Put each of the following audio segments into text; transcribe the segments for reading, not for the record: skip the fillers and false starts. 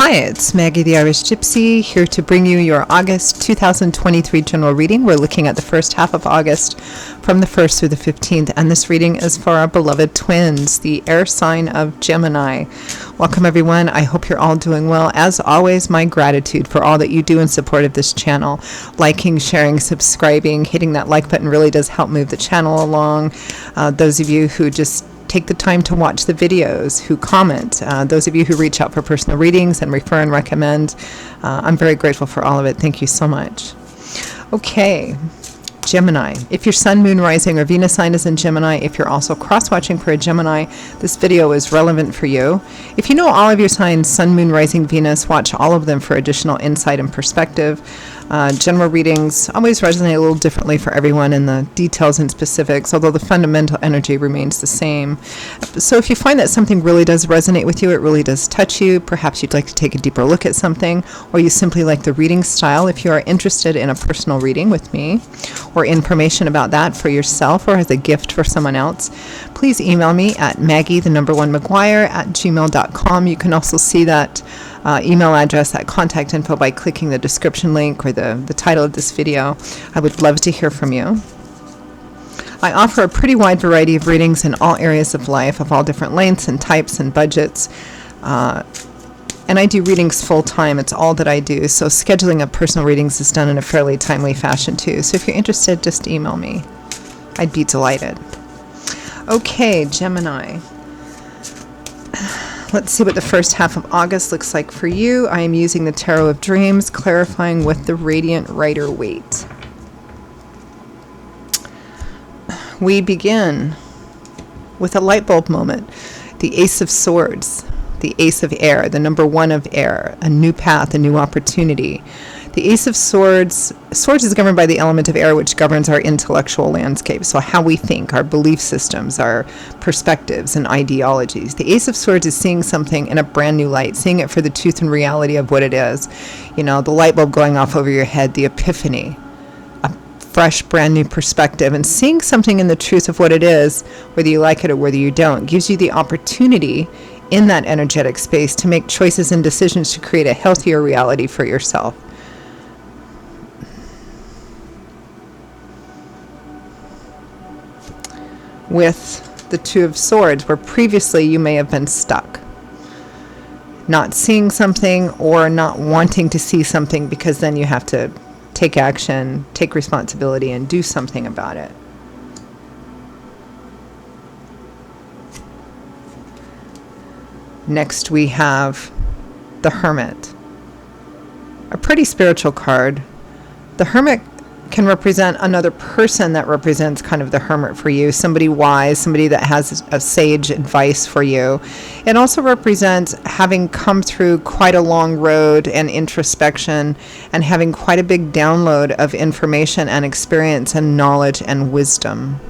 Hi, it's Maggie the Irish Gypsy here to bring you your August 2023 general reading. We're looking at the first half of August from the 1st through the 15th, and this reading is for our beloved twins, the air sign of Gemini. Welcome everyone. I hope you're all doing well. As always, my gratitude for all that you do in support of this channel. Liking, sharing, subscribing, hitting that like button really does help move the channel along. Those of you who just take the time to watch the videos, who comment, those of you who reach out for personal readings and refer and recommend. I'm very grateful for all of it. Thank you so much. Okay, Gemini. If your sun, moon, rising, or Venus sign is in Gemini, if you're also cross-watching for a Gemini, this video is relevant for you. If you know all of your signs, sun, moon, rising, Venus, watch all of them for additional insight and perspective. General readings always resonate a little differently for everyone in the details and specifics, although the fundamental energy remains the same. So if you find that something really does resonate with you, it really does touch you, perhaps you'd like to take a deeper look at something, or you simply like the reading style, if you are interested in a personal reading with me, or information about that for yourself or as a gift for someone else, please email me at maggie1maguire@gmail.com. You can also see that email address, that contact info, by clicking the description link or the title of this video. I would love to hear from you. I offer a pretty wide variety of readings in all areas of life, of all different lengths and types and budgets. And I do readings full time. It's all that I do. So scheduling of personal readings is done in a fairly timely fashion too. So if you're interested, just email me. I'd be delighted. Okay, Gemini. Let's see what the first half of August looks like for you. I am using the Tarot of Dreams, clarifying with the Radiant Rider-Waite. We begin with a light bulb moment. The Ace of Swords, the Ace of Air, the number one of air, a new path, a new opportunity. The Ace of Swords is governed by the element of air, which governs our intellectual landscape, so how we think, our belief systems, our perspectives and ideologies. The Ace of Swords is seeing something in a brand new light, seeing it for the truth and reality of what it is. You know, the light bulb going off over your head, the epiphany, a fresh, brand new perspective, and seeing something in the truth of what it is, whether you like it or whether you don't, gives you the opportunity in that energetic space to make choices and decisions to create a healthier reality for yourself. With the Two of Swords, where previously you may have been stuck, not seeing something or not wanting to see something, because then you have to take action, take responsibility, and do something about it. Next we have the Hermit, a pretty spiritual card. The Hermit can represent another person that represents kind of the hermit for you, somebody wise, somebody that has a sage advice for you. It also represents having come through quite a long road and introspection and having quite a big download of information and experience and knowledge and wisdom.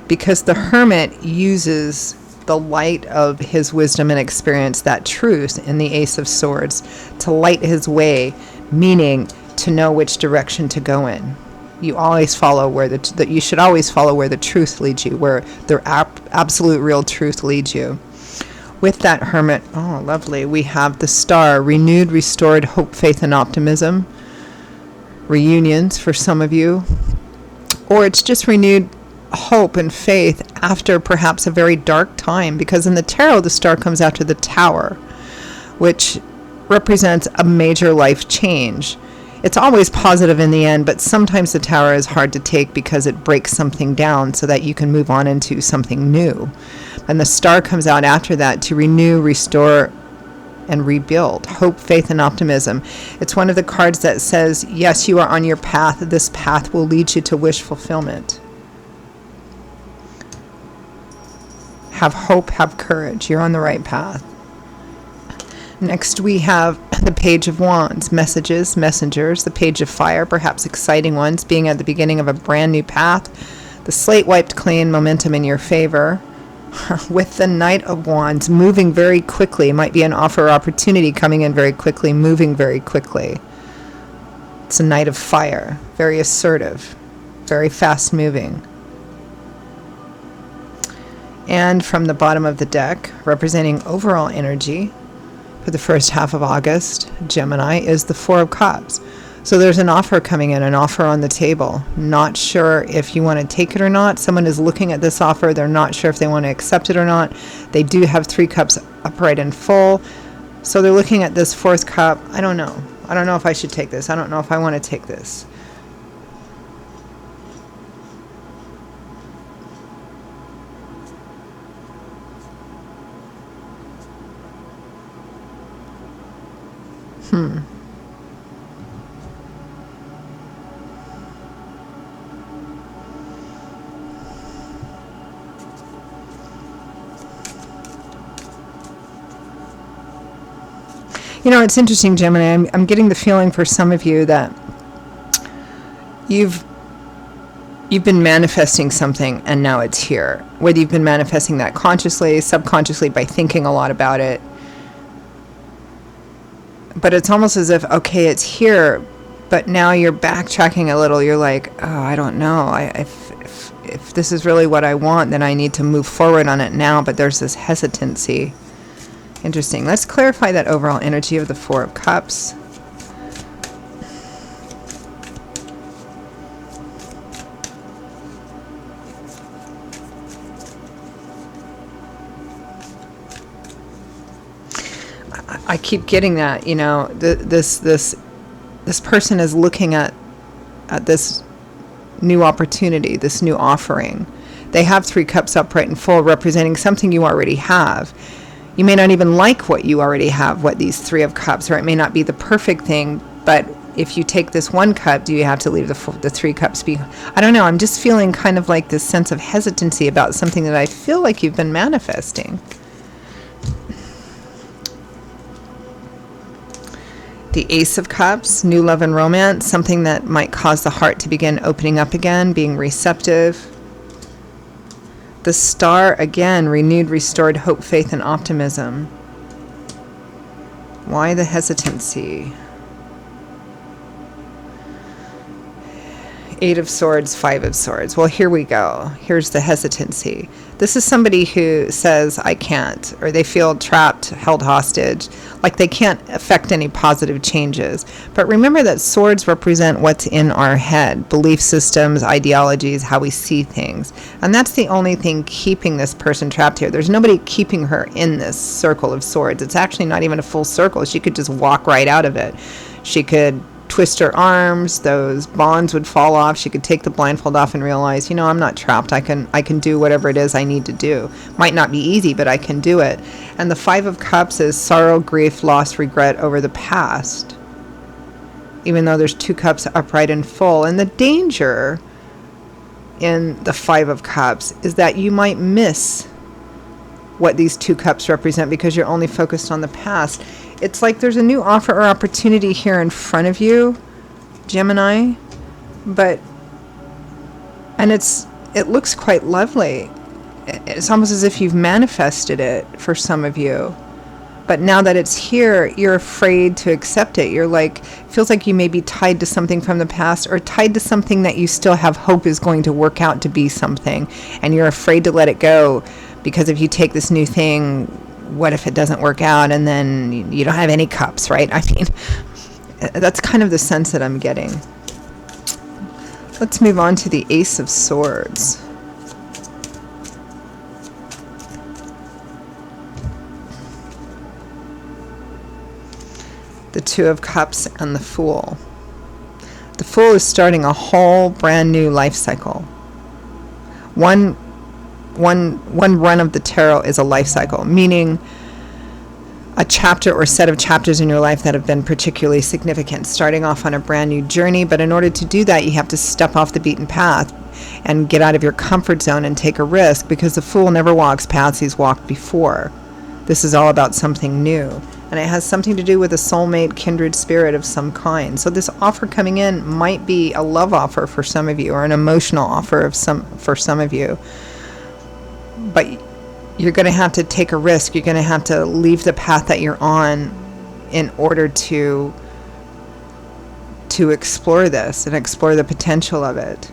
Because the hermit uses the light of his wisdom and experience, that truth in the Ace of Swords, to light his way, meaning to know which direction to go in. You always follow where you should always follow where the truth leads you, where the absolute real truth leads you. With that Hermit, oh lovely, we have the Star, renewed, restored hope, faith, and optimism. Reunions for some of you, or it's just renewed hope and faith after perhaps a very dark time, because in the tarot the Star comes after the Tower, which represents a major life change. It's always positive in the end, but sometimes the Tower is hard to take because it breaks something down so that you can move on into something new. And the Star comes out after that to renew, restore, and rebuild. Hope, faith, and optimism. It's one of the cards that says, yes, you are on your path. This path will lead you to wish fulfillment. Have hope, have courage. You're on the right path. Next we have the Page of Wands, messages, messengers, the Page of Fire, perhaps exciting ones, being at the beginning of a brand new path. The slate wiped clean, momentum in your favor. With the Knight of Wands, moving very quickly, might be an offer or opportunity coming in very quickly, moving very quickly. It's a Knight of Fire, very assertive, very fast moving. And from the bottom of the deck, representing overall energy for the first half of August, Gemini, is the Four of Cups. So there's an offer coming in, an offer on the table. Not sure if you want to take it or not. Someone is looking at this offer. They're not sure if they want to accept it or not. They do have 3 cups upright and full. So they're looking at this 4th cup. I don't know. I don't know if I should take this. I don't know if I want to take this. You know, it's interesting, Gemini. I'm getting the feeling for some of you that you've been manifesting something and now it's here. Whether you've been manifesting that consciously, subconsciously, by thinking a lot about it. But it's almost as if, okay, it's here, but now you're backtracking a little. You're like, oh, I don't know. If this is really what I want, then I need to move forward on it now. But there's this hesitancy. Interesting. Let's clarify that overall energy of the Four of Cups. I keep getting that, you know, this person is looking at this new opportunity, this new offering. They have 3 cups upright and full, representing something you already have. You may not even like what you already have, what these 3 of cups, or it may not be the perfect thing, but if you take this 1 cup, do you have to leave the 3 cups behind? I don't know. I'm just feeling kind of like this sense of hesitancy about something that I feel like you've been manifesting. The Ace of Cups, new love and romance, something that might cause the heart to begin opening up again, being receptive. The Star, again, renewed, restored hope, faith, and optimism. Why the hesitancy? 8 of Swords, 5 of Swords. Well, here we go. Here's the hesitancy. This is somebody who says, I can't, or they feel trapped, held hostage, like they can't affect any positive changes. But remember that swords represent what's in our head, belief systems, ideologies, how we see things. And that's the only thing keeping this person trapped here. There's nobody keeping her in this circle of swords. It's actually not even a full circle. She could just walk right out of it. She could twist her arms, those bonds would fall off. She could take the blindfold off and realize, you know, I'm not trapped. I can do whatever it is I need to do. Might not be easy, but I can do it. And the 5 of Cups is sorrow, grief, loss, regret over the past. Even though there's 2 cups upright and full. And the danger in the 5 of Cups is that you might miss what these 2 cups represent because you're only focused on the past. It's like there's a new offer or opportunity here in front of you, Gemini, and it looks quite lovely. It's almost as if you've manifested it for some of you. But now that it's here, you're afraid to accept it. You're like, feels like you may be tied to something from the past or tied to something that you still have hope is going to work out to be something. And you're afraid to let it go because if you take this new thing, what if it doesn't work out and then you don't have any cups, right? I mean, that's kind of the sense that I'm getting. Let's move on to the Ace of Swords. The 2 of Cups and the Fool. The Fool is starting a whole brand new life cycle. One run of the tarot is a life cycle, meaning a chapter or set of chapters in your life that have been particularly significant, starting off on a brand new journey. But in order to do that, you have to step off the beaten path and get out of your comfort zone and take a risk, because the Fool never walks paths he's walked before. This is all about something new, and it has something to do with a soulmate, kindred spirit of some kind. So this offer coming in might be a love offer for some of you, or an emotional offer for some of you. But you're going to have to take a risk. You're going to have to leave the path that you're on in order to explore this and explore the potential of it.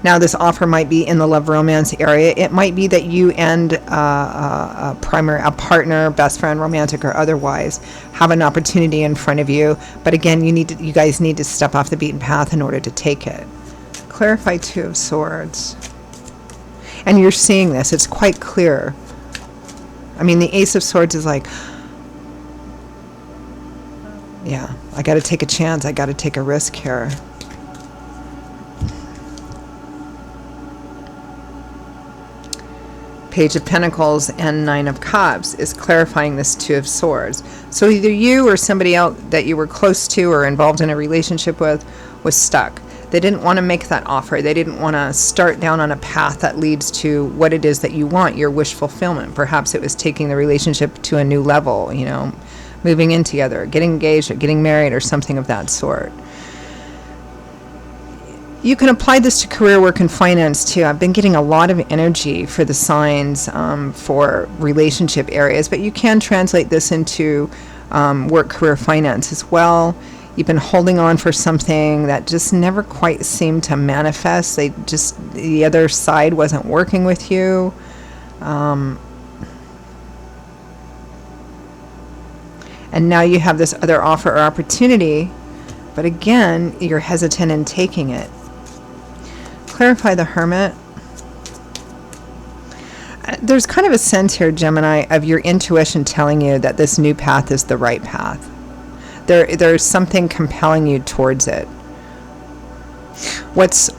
Now, this offer might be in the love romance area. It might be that you and a partner, best friend, romantic or otherwise, have an opportunity in front of you. But again, you guys need to step off the beaten path in order to take it. Clarify Two of Swords. And you're seeing this. It's quite clear. I mean, the Ace of Swords is like, yeah, I got to take a chance. I got to take a risk here. Page of Pentacles and Nine of Cups is clarifying this Two of Swords. So either you or somebody else that you were close to or involved in a relationship with was stuck. They didn't want to make that offer. They didn't want to start down on a path that leads to what it is that you want, your wish fulfillment. Perhaps it was taking the relationship to a new level, you know, moving in together, getting engaged or getting married or something of that sort. You can apply this to career, work, and finance too. I've been getting a lot of energy for the signs for relationship areas, but you can translate this into work, career, finance as well. You've been holding on for something that just never quite seemed to manifest. The other side wasn't working with you. And now you have this other offer or opportunity, but again, you're hesitant in taking it. Clarify the Hermit. There's kind of a sense here, Gemini, of your intuition telling you that this new path is the right path. There's something compelling you towards it. What's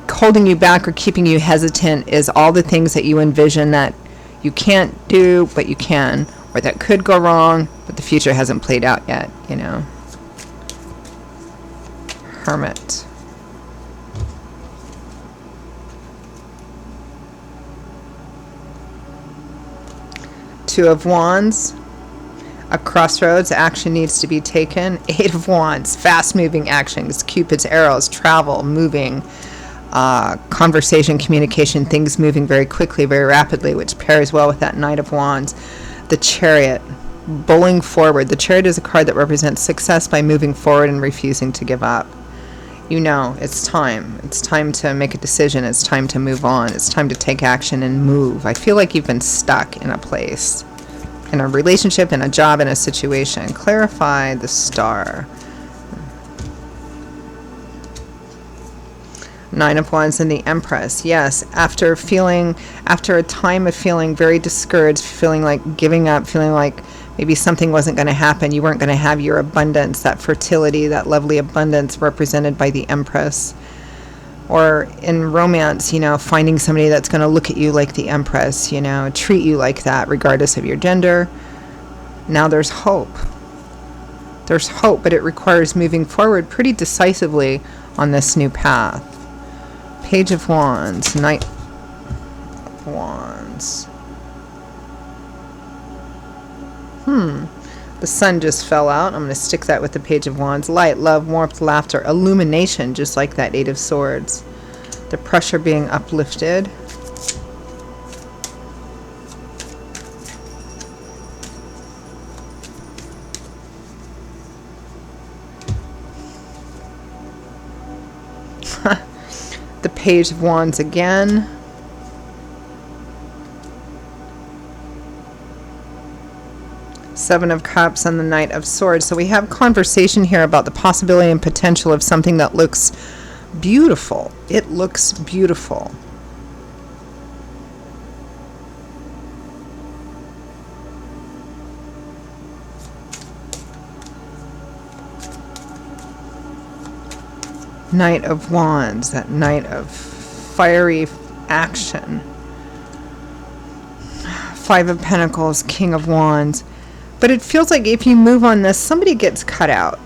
holding you back or keeping you hesitant is all the things that you envision that you can't do, but you can, or that could go wrong, but the future hasn't played out yet, you know. Hermit. Two of Wands. A crossroads, action needs to be taken. Eight of Wands, fast-moving actions, Cupid's arrows, travel, moving, conversation, communication, things moving very quickly, very rapidly, which pairs well with that Knight of Wands. The Chariot, bowling forward. The Chariot is a card that represents success by moving forward and refusing to give up. You know, it's time. It's time to make a decision. It's time to move on. It's time to take action and move. I feel like you've been stuck in a place, in a relationship, in a job, in a situation. Clarify the Star. Nine of Wands and the Empress. Yes, after a time of feeling very discouraged, feeling like giving up, feeling like maybe something wasn't going to happen, you weren't going to have your abundance, that fertility, that lovely abundance represented by the Empress. Or in romance, you know, finding somebody that's going to look at you like the Empress, you know, treat you like that regardless of your gender. Now there's hope. There's hope, but it requires moving forward pretty decisively on this new path. Page of Wands, Knight of Wands. The Sun just fell out. I'm going to stick that with the Page of Wands. Light, love, warmth, laughter, illumination, just like that Eight of Swords. The pressure being uplifted. The Page of Wands again. Seven of Cups and the Knight of Swords. So we have conversation here about the possibility and potential of something that looks beautiful. It looks beautiful. Knight of Wands, that Knight of fiery action. Five of Pentacles, King of Wands. But it feels like if you move on this, somebody gets cut out.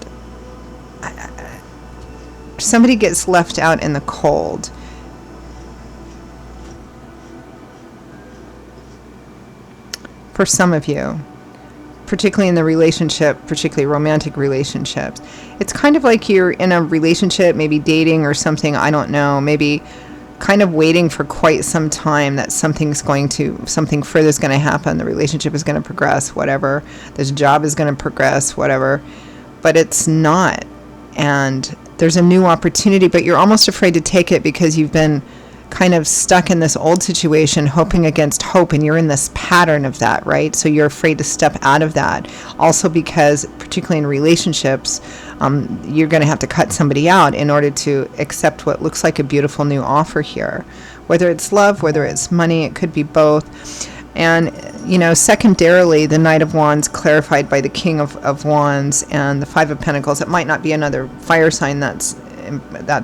Somebody gets left out in the cold. For some of you, particularly in the relationship, particularly romantic relationships. It's kind of like you're in a relationship, maybe dating or something, I don't know, maybe kind of waiting for quite some time that something further is going to happen, the relationship is going to progress, whatever, this job is going to progress, whatever, but it's not. And there's a new opportunity, but you're almost afraid to take it because you've been kind of stuck in this old situation, hoping against hope, and you're in this pattern of that, right? So you're afraid to step out of that. Also because, particularly in relationships, you're going to have to cut somebody out in order to accept what looks like a beautiful new offer here. Whether it's love, whether it's money, it could be both. And, you know, secondarily, the Knight of Wands clarified by the King of Wands and the Five of Pentacles. It might not be another fire sign that's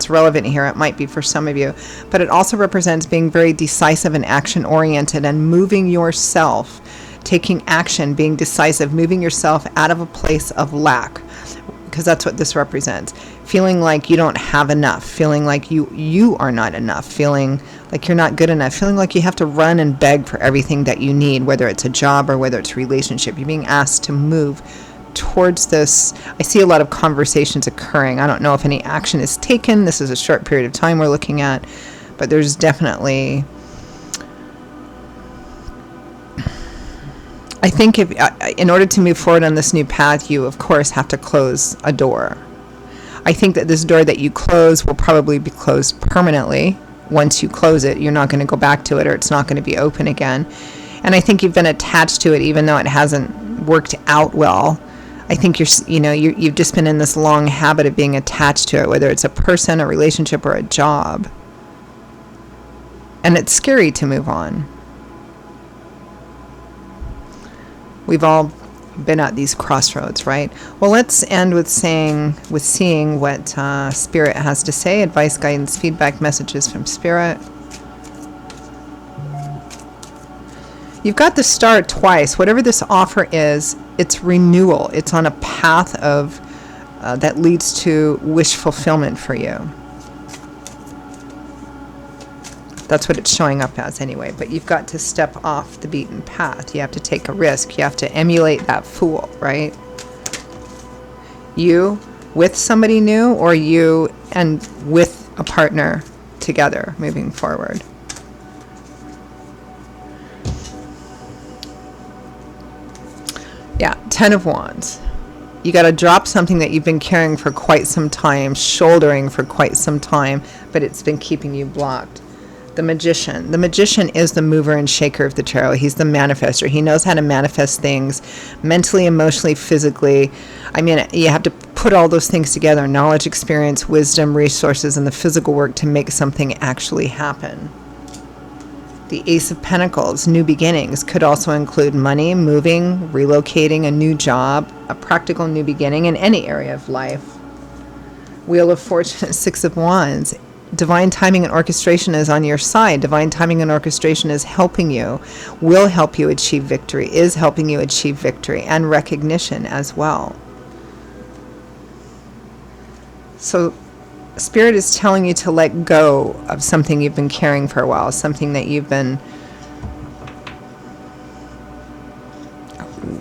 relevant here. It might be for some of you. But it also represents being very decisive and action-oriented and moving yourself, taking action, being decisive, moving yourself out of a place of lack. Because that's what this represents. Feeling like you don't have enough, feeling like you are not enough, feeling like you're not good enough, feeling like you have to run and beg for everything that you need, whether it's a job or whether it's a relationship. You're being asked to move towards this. I see a lot of conversations occurring. I don't know if any action is taken. This is a short period of time we're looking at, but there's definitely, I think in order to move forward on this new path, you of course have to close a door. I think that this door that you close will probably be closed permanently. Once you close it, you're not going to go back to it, or it's not going to be open again. And I think you've been attached to it even though it hasn't worked out well. I think you've just been in this long habit of being attached to it, whether it's a person, a relationship, or a job. And it's scary to move on. We've all been at these crossroads, right? Well, let's end with seeing what Spirit has to say. Advice, guidance, feedback, messages from Spirit. You've got the Star twice. Whatever this offer is, it's renewal. It's on a path of that leads to wish fulfillment for you. That's what it's showing up as anyway. But you've got to step off the beaten path. You have to take a risk. You have to emulate that fool, right? You with somebody new, or you and with a partner together moving forward. Yeah, Ten of Wands. You got to drop something that you've been carrying for quite some time, shouldering for quite some time, but it's been keeping you blocked. The Magician. The Magician is the mover and shaker of the tarot. He's the manifester. He knows how to manifest things mentally, emotionally, physically. I mean, you have to put all those things together: knowledge, experience, wisdom, resources, and the physical work to make something actually happen. The Ace of Pentacles, new beginnings, could also include money, moving, relocating, a new job, a practical new beginning in any area of life. Wheel of Fortune, Six of Wands. Divine timing and orchestration is on your side. Divine timing and orchestration is helping you, will help you achieve victory, is helping you achieve victory, and recognition as well. So Spirit is telling you to let go of something you've been carrying for a while, something that you've been,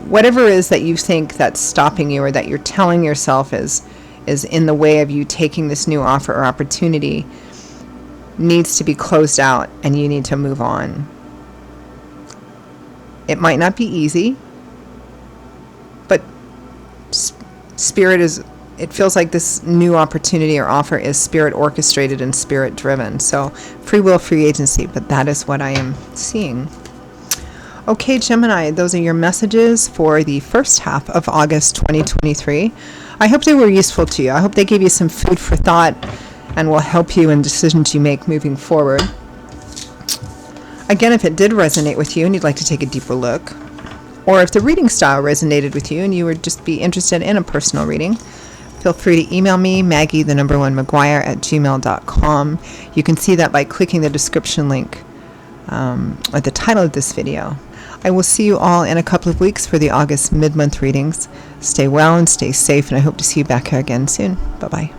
whatever it is that you think that's stopping you, or that you're telling yourself is in the way of you taking this new offer or opportunity, needs to be closed out, and you need to move on. It might not be easy, but Spirit is, it feels like this new opportunity or offer is Spirit orchestrated and Spirit driven. So free will, free agency, but that is what I am seeing. Okay, Gemini, those are your messages for the first half of August 2023. I hope they were useful to you. I hope they gave you some food for thought and will help you in decisions you make moving forward. Again, if it did resonate with you and you'd like to take a deeper look, or if the reading style resonated with you and you would just be interested in a personal reading, feel free to email me, Maggie1McGuire@gmail.com. You can see that by clicking the description link at the title of this video. I will see you all in a couple of weeks for the August mid-month readings. Stay well and stay safe, and I hope to see you back here again soon. Bye-bye.